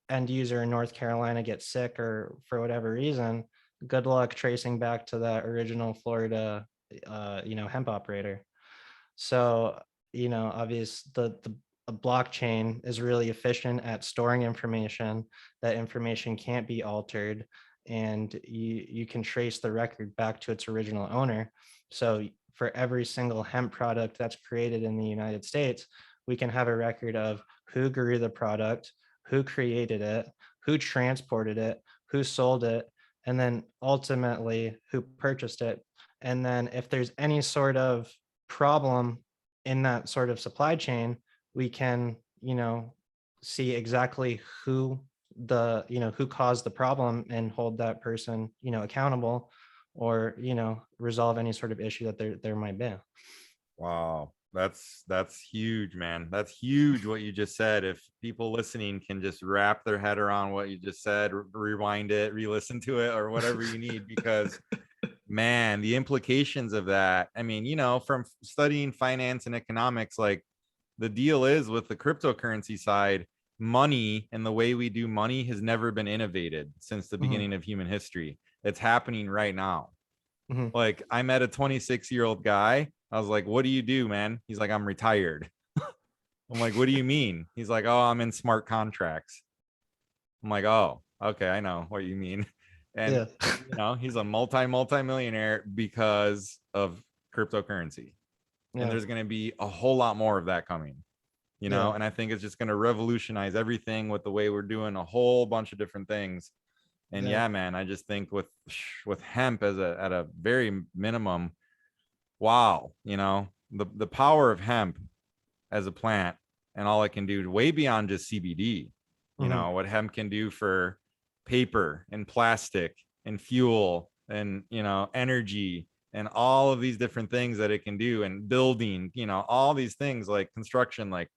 end user in North Carolina gets sick or for whatever reason, good luck tracing back to that original Florida hemp operator. So, the a blockchain is really efficient at storing information. That information can't be altered, and you can trace the record back to its original owner. So for every single hemp product that's created in the United States, we can have a record of who grew the product, who created it, who transported it, who sold it, and then ultimately who purchased it. And then if there's any sort of problem in that sort of supply chain, we can, see exactly who caused the problem and hold that person, accountable, or, resolve any sort of issue that there might be. Wow. That's huge, man. That's huge what you just said. If people listening can just wrap their head around what you just said, rewind it, re-listen to it, or whatever you need, because man, the implications of that. I mean, from studying finance and economics, like the deal is with the cryptocurrency side, money and the way we do money has never been innovated since the Mhm, beginning of human history. It's happening right now. mhm. Like I met a 26-year-old guy. I was like, "What do you do, man?" He's like, "I'm retired." I'm like, "What do you mean?" He's like, "Oh, I'm in smart contracts." I'm like, "Oh, okay, I know what you mean." And Yeah. he's a multi-millionaire because of cryptocurrency. And Yeah. there's going to be a whole lot more of that coming, Yeah. and I think it's just going to revolutionize everything with the way we're doing a whole bunch of different things. And Yeah. yeah, man, I just think with hemp as at a very minimum, wow, the power of hemp as a plant and all it can do way beyond just CBD, Mhm. what hemp can do for paper and plastic and fuel and, energy and all of these different things that it can do, and building, all these things like construction, like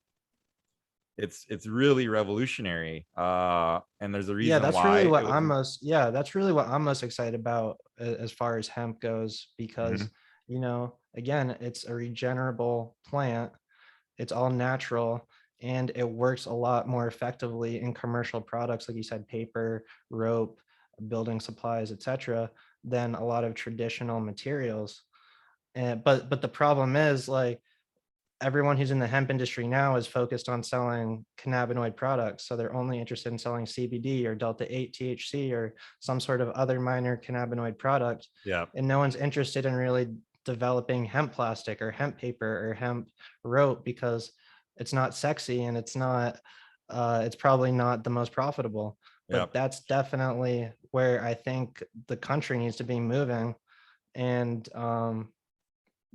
it's really revolutionary. And there's a Yeah, reason why it was. that's really what I'm most excited about as far as hemp goes, because, Mhm. again, it's a regenerable plant. It's all natural, and it works a lot more effectively in commercial products, like you said, paper, rope, building supplies, etc., than a lot of traditional materials. And but the problem is, like, everyone who's in the hemp industry now is focused on selling cannabinoid products. So they're only interested in selling CBD or Delta 8 THC or some sort of other minor cannabinoid product. Yeah. And no one's interested in really developing hemp plastic or hemp paper or hemp rope, because it's not sexy, and it's probably not the most profitable. Yeah. But that's definitely where I think the country needs to be moving. And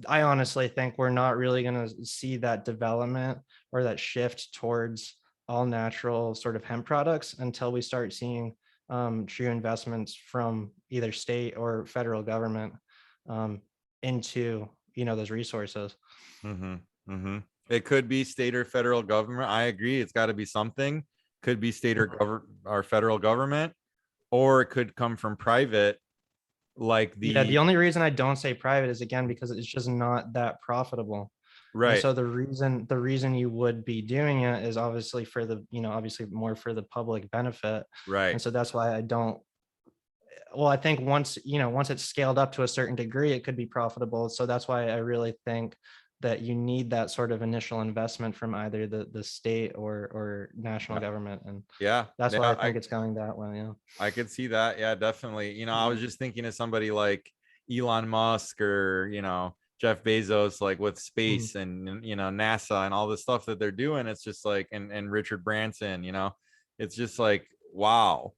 I honestly think we're not really going to see that development or that shift towards all natural sort of hemp products until we start seeing true investments from either state or federal government um, into those resources. Mm-hmm. Mm-hmm. It could be state or federal government. I agree. It's got to be something. Could be state or federal government, or it could come from private, like Yeah, the the only reason I don't say private is, again, because it's just not that profitable. And right, so the reason you would be doing it is obviously obviously more for the public benefit. right. And so that's why I don't, well, I think once it's scaled up to a certain degree, it could be profitable. So that's why I really think that you need that sort of initial investment from either the state or national Yeah. government, and Yeah. that's why Yeah. I think it's going that way. Yeah. I could see that. Yeah, definitely. I was just thinking of somebody like Elon Musk or, Jeff Bezos, like with Mhm. space and, NASA and all the stuff that they're doing. It's just like, and Richard Branson, it's just like, wow,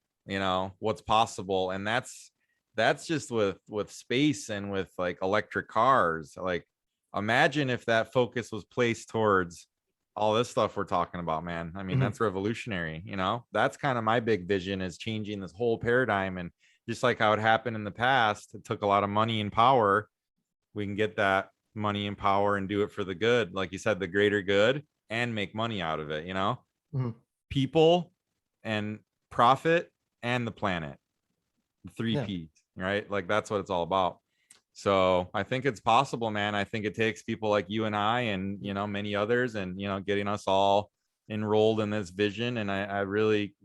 what's possible. And that's just with space and with like electric cars. Like, imagine if that focus was placed towards all this stuff we're talking about, man. I mean, Mhm. that's revolutionary. That's kind of my big vision, is changing this whole paradigm. And just like how it happened in the past, it took a lot of money and power. We can get that money and power and do it for the good, like you said, the greater good, and make money out of it. Mhm. People and profit and the planet, the three Yeah. P's, right? Like, that's what it's all about. So I think it's possible, man. I think it takes people like you and I and, many others, and, getting us all enrolled in this vision. And I really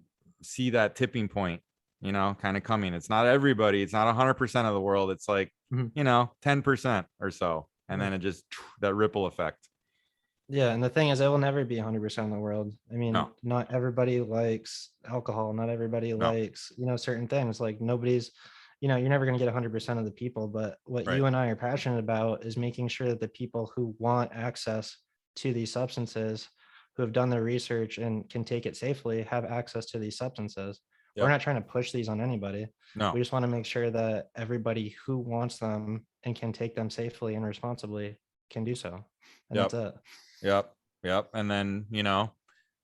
see that tipping point, kind of coming. It's not everybody. It's not 100% of the world. It's like, Mhm. 10% or so. And Yeah. then it just, that ripple effect. Yeah, and the thing is, it will never be 100% of the world. I mean, No, not everybody likes alcohol. Not everybody no, likes, certain things. Like nobody's, you're never going to get 100% of the people. But what right. you and I are passionate about is making sure that the people who want access to these substances, who have done their research and can take it safely, have access to these substances. We're Yep. not trying to push these on anybody. No. We just want to make sure that everybody who wants them and can take them safely and responsibly can do so. And that's Yep. it. Yep. Yep. And then,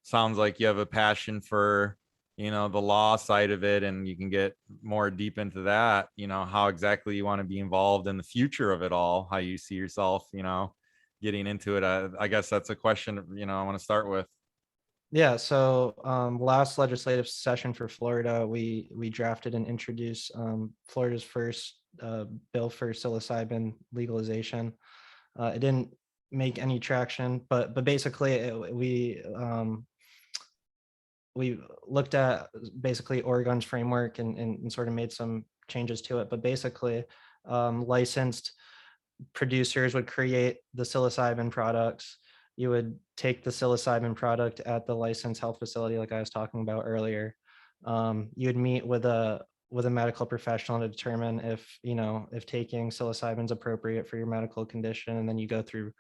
sounds like you have a passion for, the law side of it, and you can get more deep into that, how exactly you want to be involved in the future of it all, how you see yourself, getting into it. I guess that's a question, I want to start with. Yeah, so last legislative session for Florida, we drafted and introduced Florida's first bill for psilocybin legalization. It didn't make any traction, but basically we looked at basically Oregon's framework and sort of made some changes to it. But basically, licensed producers would create the psilocybin products. You would take the psilocybin product at the licensed health facility, like I was talking about earlier. You'd meet with a medical professional to determine if taking psilocybin is appropriate for your medical condition, and then you go through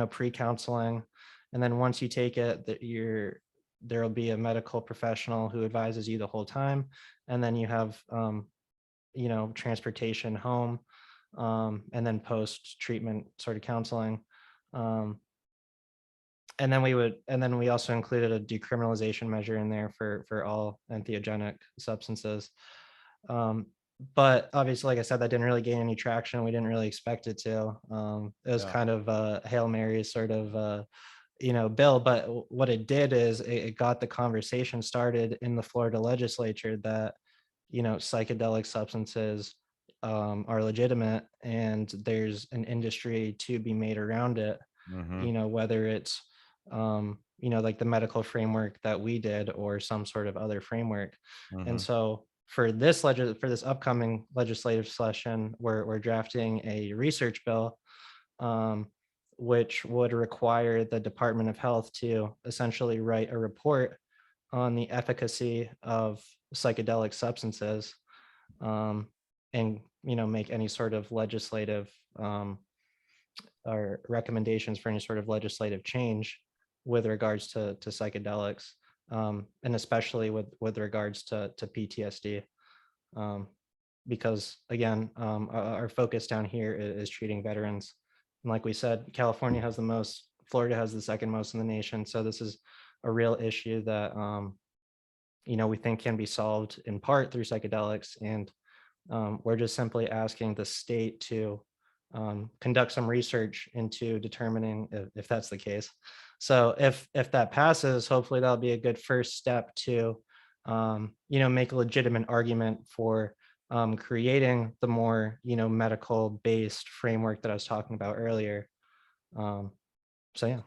pre-counseling, and then once you take it, there will be a medical professional who advises you the whole time, and then you have transportation home, and then post treatment sort of counseling. Um, and then we also included a decriminalization measure in there for all entheogenic substances. Um, but obviously, like I said, that didn't really gain any traction. We didn't really expect it to. It was Yeah. kind of a Hail Mary sort of bill. But what it did is it got the conversation started in the Florida legislature that psychedelic substances are legitimate, and there's an industry to be made around it. Mm-hmm. Whether it's like the medical framework that we did or some sort of other framework. And Mm-hmm. so for this upcoming legislative session, we're drafting a research bill, um, which would require the Department of Health to essentially write a report on the efficacy of psychedelic substances, um, and make any sort of legislative or recommendations for any sort of legislative change with regards to psychedelics, and especially with regards to PTSD, because again, our focus down here is treating veterans, and like we said, California has the most, Florida has the second most in the nation, so this is a real issue that we think can be solved in part through psychedelics. And we're just simply asking the state to conduct some research into determining if that's the case. So if that passes, hopefully that'll be a good first step to make a legitimate argument for creating the more medical based framework that I was talking about earlier. So yeah.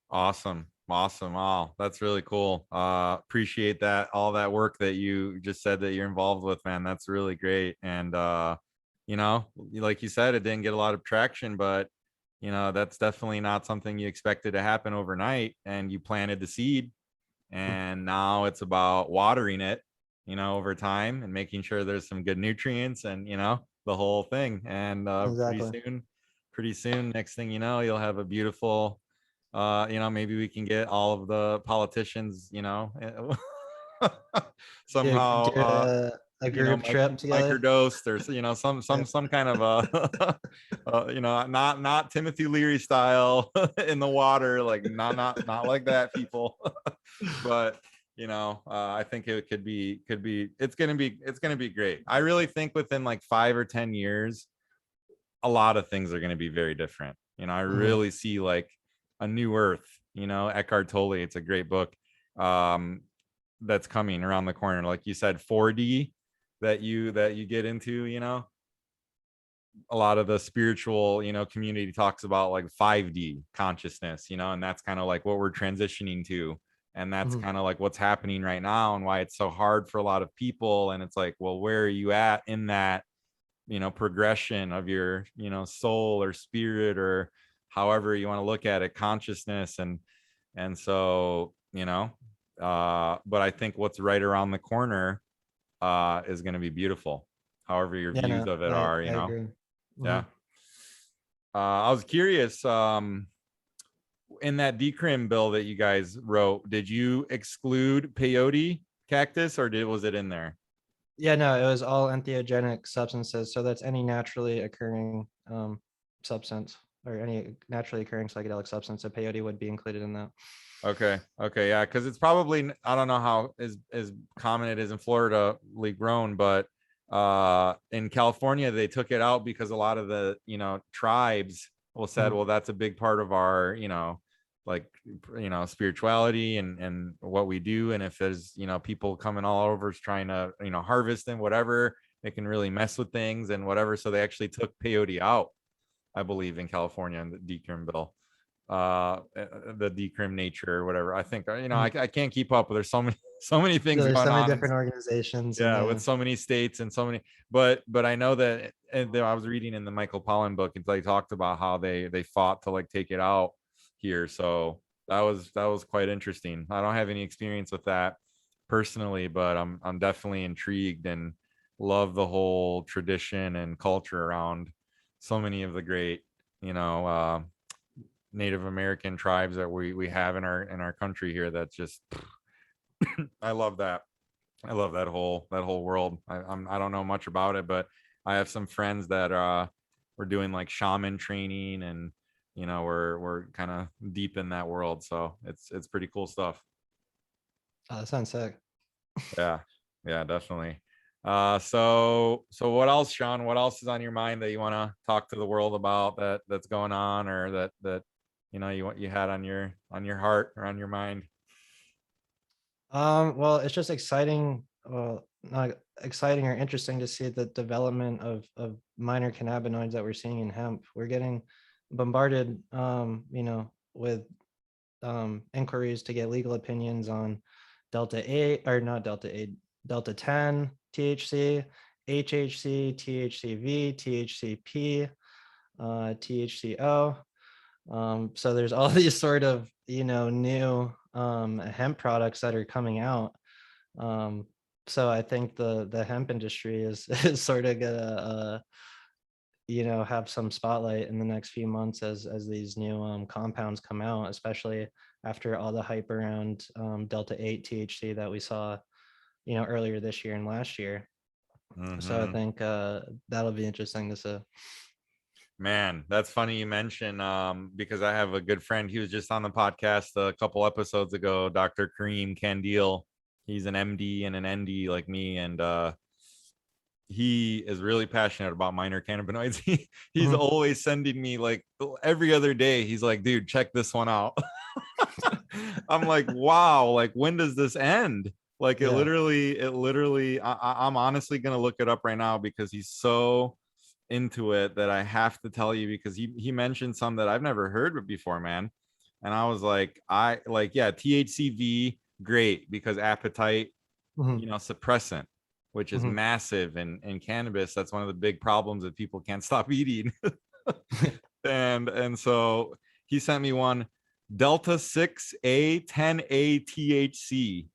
Awesome. Awesome. Wow. That's really cool. Appreciate that. All that work that you just said that you're involved with, man. That's really great. And, like you said, it didn't get a lot of traction, but you know, that's definitely not something you expected to happen overnight, and you planted the seed, and now it's about watering it, you know, over time, and making sure there's some good nutrients, and you know, the whole thing. And Exactly. pretty soon, next thing you know, you'll have a beautiful, you know, maybe we can get all of the politicians, you know, somehow, Do a you know, group trip together. microdosed, or you know, Yeah. some kind of a you know, not Timothy Leary style in the water, like not like that, people. But you know, I think it could be it's gonna be great. I really think within like 5 or 10 years, a lot of things are gonna be very different. You know, I Mhm. really see like a new earth. You know, Eckhart Tolle, it's a great book. Um, that's coming around the corner, like you said, 4D, that you get into, you know, a lot of the spiritual, you know, community talks about like 5D consciousness, you know, and that's kind of like what we're transitioning to. And that's Mhm. kind of like what's happening right now, and why it's so hard for a lot of people. And it's like, well, where are you at in that, you know, progression of your, you know, soul or spirit, or however you want to look at it, consciousness. And so, you know, but I think what's right around the corner is going to be beautiful, however your Yeah, views no, of it are, you I know. agree. Yeah. Mhm. I was curious, in that decrim bill that you guys wrote, did you exclude peyote cactus, or was it in there? Yeah, no, it was all entheogenic substances. So that's any naturally occurring substance, or any naturally occurring psychedelic substance. So peyote would be included in that. Okay. Okay. Yeah. Cause it's probably, I don't know how as common it is in Florida, grown, but in California, they took it out because a lot of the, you know, tribes said, Mhm. well, that's a big part of our, you know, like, you know, spirituality and what we do. And if there's, you know, people coming all over trying to, you know, harvest and whatever, it can really mess with things and whatever. So they actually took peyote out, I believe, in California in the decrim bill, the decrim nature or whatever. I think, you know, Mhm. I can't keep up, but there's so many so many Yeah, things there's going so many on. different organizations, and Yeah, with yeah. so many states and so many, but I know that, and I was reading in the Michael Pollan book, and they talked about how they fought to like take it out here. So that was quite interesting. I don't have any experience with that personally, but I'm definitely intrigued and love the whole tradition and culture around so many of the great, you know, Native American tribes that we have in our country here. That's just, I love that. I love that whole world. I don't know much about it, but I have some friends that we're doing like shaman training, and you know, we're kind of deep in that world. So it's pretty cool stuff. Oh, that sounds sick. Yeah. Yeah, definitely. So what else, Sean? What else is on your mind that you want to talk to the world about, that's going on, or that you know, you had on your heart or on your mind? Well, it's just exciting. Well, not exciting or interesting to see the development of minor cannabinoids that we're seeing in hemp. We're getting bombarded, with inquiries to get legal opinions on Delta 8, or not Delta 8, Delta 10, THC, HHC, THCV, THCP, THCO. So there's all these sort of, new hemp products that are coming out. Um, so I think the hemp industry is is sort of gonna have some spotlight in the next few months as these new compounds come out, especially after all the hype around Delta 8 THC that we saw, earlier this year and last year. So I Mm-hmm. think that'll be interesting to see. Man, that's funny you mention, because I have a good friend. He was just on the podcast a couple episodes ago, Dr. Kareem Kandil. He's an MD and an ND like me, and he is really passionate about minor cannabinoids. He's Mhm. always sending me like every other day. He's like, dude, check this one out. I'm like, wow, like when does this end? Like Yeah. it literally, I'm honestly gonna look it up right now because he's so into it that I have to tell you, because he mentioned some that I've never heard of before, man. And I was like, yeah, THCV, great, because appetite, Mhm. you know, suppressant, which is Mhm. massive in cannabis. That's one of the big problems, that people can't stop eating. And so he sent me one Delta 6A 10A THC,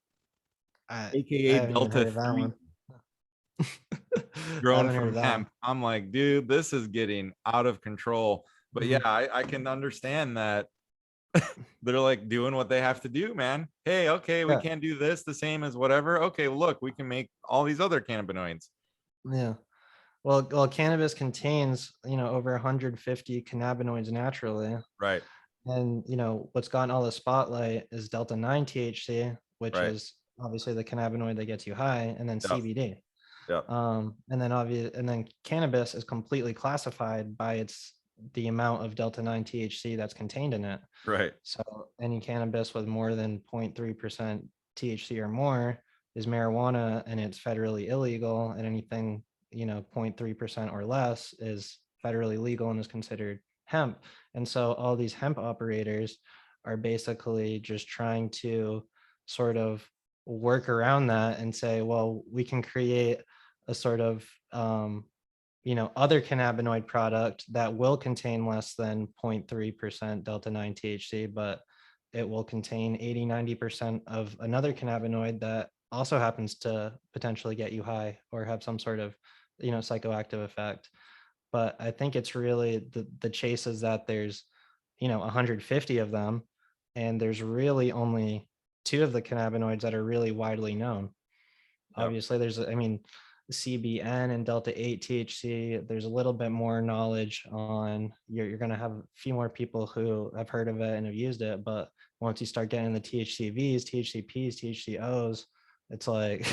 I aka haven't even Delta heard of that 3, one. I grown haven't heard from of that one. hemp. I'm like, dude, this is getting out of control. But yeah, Mhm. I can understand that they're like doing what they have to do, man. Hey, okay, we Yeah, can't do this the same as whatever. Okay, look, we can make all these other cannabinoids. yeah. Well, cannabis contains, over 150 cannabinoids naturally. Right, And, what's gotten all the spotlight is Delta 9 THC, which right. is obviously the cannabinoid that gets you high, and then Yep, CBD. yep. And then cannabis is completely classified by the amount of Delta 9 THC that's contained in it. Right, So any cannabis with more than 0.3% THC or more is marijuana, and it's federally illegal. And anything, 0.3% or less is federally legal and is considered hemp. And so all these hemp operators are basically just trying to sort of work around that and say, well, we can create a sort of other cannabinoid product that will contain less than 0.3% delta 9 THC, but it will contain 80-90% of another cannabinoid that also happens to potentially get you high or have some sort of psychoactive effect. But I think it's really the chase is that there's 150 of them, and there's really only two of the cannabinoids that are really widely known. yep. Obviously, I mean, CBN and Delta 8 THC, there's a little bit more knowledge on, you're going to have a few more people who have heard of it and have used it. But once you start getting the THCVs, THCPs, THCOs, it's like,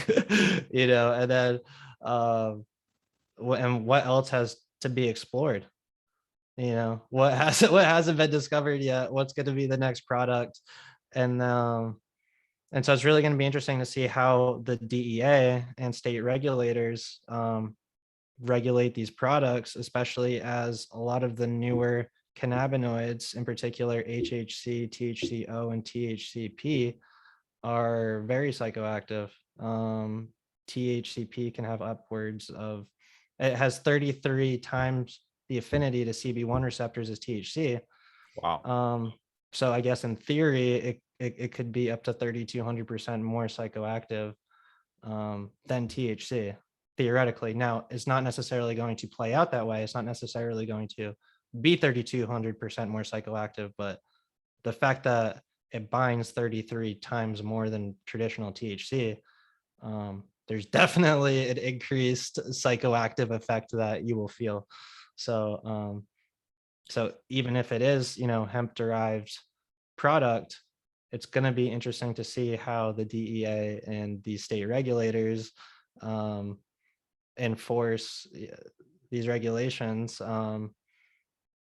and then, and what else has to be explored? What hasn't been discovered yet? What's going to be the next product? And and so it's really going to be interesting to see how the DEA and state regulators regulate these products, especially as a lot of the newer cannabinoids, in particular HHC, THCO, and THCP, are very psychoactive. THCP can have upwards of, it has 33 times the affinity to CB1 receptors as THC. Wow. So I guess in theory, it could be up to 3,200% more psychoactive than THC, theoretically. Now, it's not necessarily going to play out that way. It's not necessarily going to be 3,200% more psychoactive, but the fact that it binds 33 times more than traditional THC, there's definitely an increased psychoactive effect that you will feel. So, so even if it is, hemp derived product, it's going to be interesting to see how the DEA and the state regulators enforce these regulations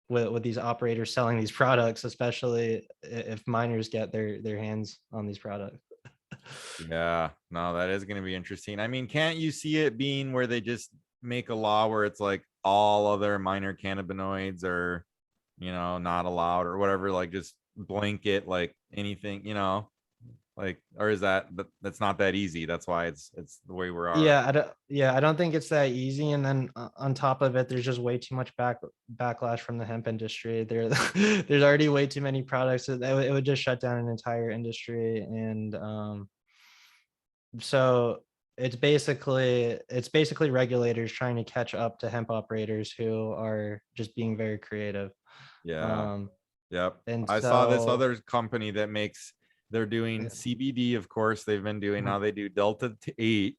with these operators selling these products, especially if minors get their hands on these products. Yeah, no, that is going to be interesting. I mean, can't you see it being where they just make a law where it's like all other minor cannabinoids are, not allowed or whatever, like just blanket, like anything, like, or is that's not that easy? That's why it's the way we are. I don't think it's that easy. And then on top of it, there's just way too much backlash from the hemp industry. There's already way too many products. It would just shut down an entire industry. And so it's basically regulators trying to catch up to hemp operators who are just being very creative. Yeah. Um, Yep. and I saw this so other company that they're doing yeah. CBD, of course, they've been doing, Mhm, now they do Delta 8,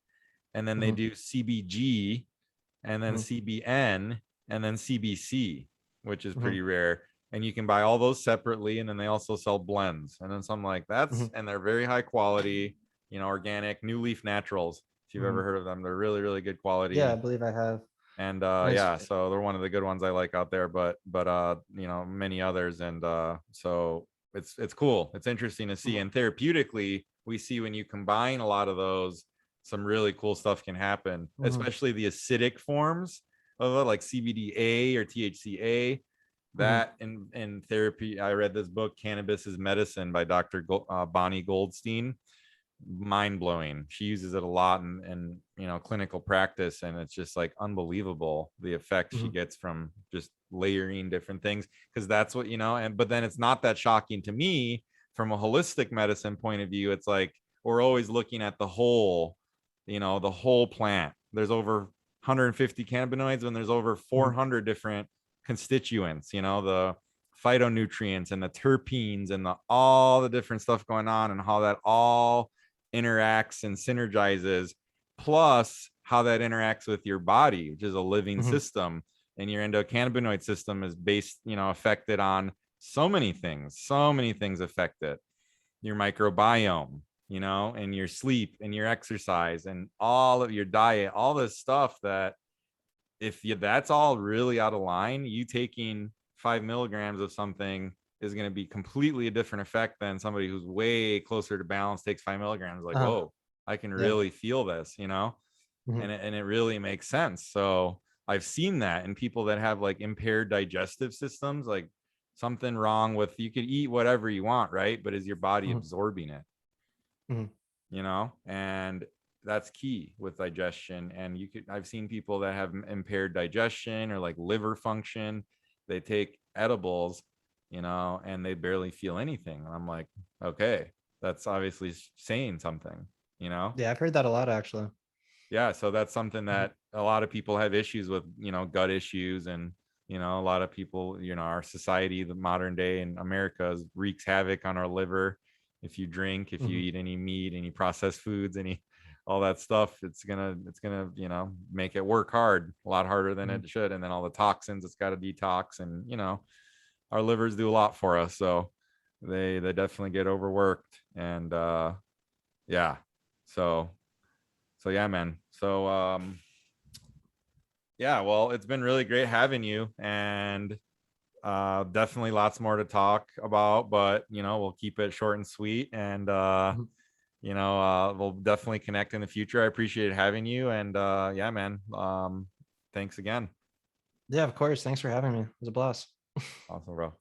and then they mhm, do CBG, and then mhm, CBN, and then CBC, which is mhm, pretty rare. And you can buy all those separately. And then they also sell blends. And then some like mhm, and they're very high quality, organic, new leaf naturals. If you've ever mhm. heard of them, they're really, really good Yeah, I quality. believe I have. And And it's yeah, so they're one of the good ones I like out there, but many others. And so it's cool. It's interesting to see. mhm, And therapeutically, we see when you combine a lot of those, some really cool stuff can happen, mhm, especially the acidic forms of it, like CBDA or THCA. mhm, That in therapy, I read this book, Cannabis is Medicine by Dr. Bonnie Goldstein. mind blowing. She uses it a lot in you know, clinical practice, and it's just like unbelievable the effect she Mhm. gets from just layering different things, because that's what, you know. And but then it's not that shocking to me from a holistic medicine point of view. It's like we're always looking at the whole, you know, the whole plant. There's over 150 cannabinoids, and there's over Mhm. 400 different constituents, you know, the phytonutrients and the terpenes and the all the different stuff going on, and how that all interacts and synergizes, plus how that interacts with your body, which is a living Mhm. system. And your endocannabinoid system is based, you know, affected on so many things. So many things affect it. Your microbiome, you know, and your sleep and your exercise and all of your diet, all this stuff that if you, that's all really out of line, you taking 5 milligrams of something is going to be completely a different effect than somebody who's way closer to balance takes 5 milligrams. Like, Uh, whoa, I can yeah. really feel this, you know. Mhm. And it really makes sense. So I've seen that in people that have like impaired digestive systems, like something wrong with, you could eat whatever you want, right, but is your body Mhm. absorbing it, Mhm. you know? And that's key with digestion. And you could, I've seen people that have impaired digestion or like liver function, they take edibles, you know, and they barely feel anything. And I'm like, okay, that's obviously saying something, you know. Yeah, I've heard that a lot actually. Yeah, so that's something Mhm. that a lot of people have issues with, you know, gut issues. And you know, a lot of people, you know, our society, the modern day in America, wreaks havoc on our liver. If you drink, if you Mhm. eat any meat, any processed foods, any all that stuff, it's gonna you know, make it work hard, a lot harder than Mhm. it should. And then all the toxins, it's got to detox. And you know, our livers do a lot for us, so they definitely get overworked. And yeah, so yeah, man. So yeah, well, it's been really great having you. And definitely lots more to talk about, but you know, we'll keep it short and sweet. And Mhm. you know, we'll definitely connect in the future. I appreciate having you. And yeah, man, thanks again. Yeah, of course. Thanks for having me. It was a blast. Awesome, bro.